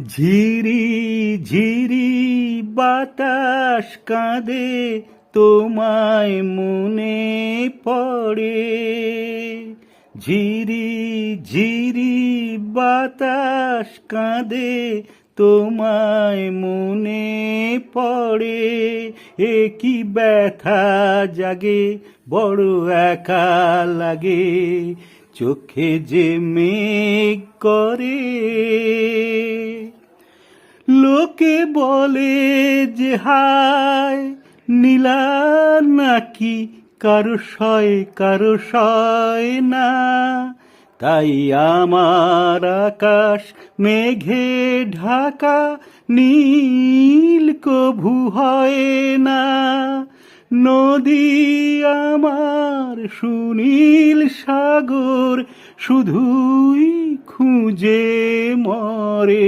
ঝিরি ঝিরি বাতাস কাঁদে, তোমায় মনে পড়ে। ঝিরি ঝিরি বাতাস কাঁদে, তোমায় মনে পড়ে। এ কি ব্যথা জাগে, বড় একা লাগে, চোখে যে মেঘ করে। লোকে বলে যে হায়, নীলা নাকি কারো সয় না। তাই আমার আকাশ মেঘে ঢাকা, নীল কভু হয় না। নদী আমার সুনীল সাগর, শুধুই খুঁজে মরে।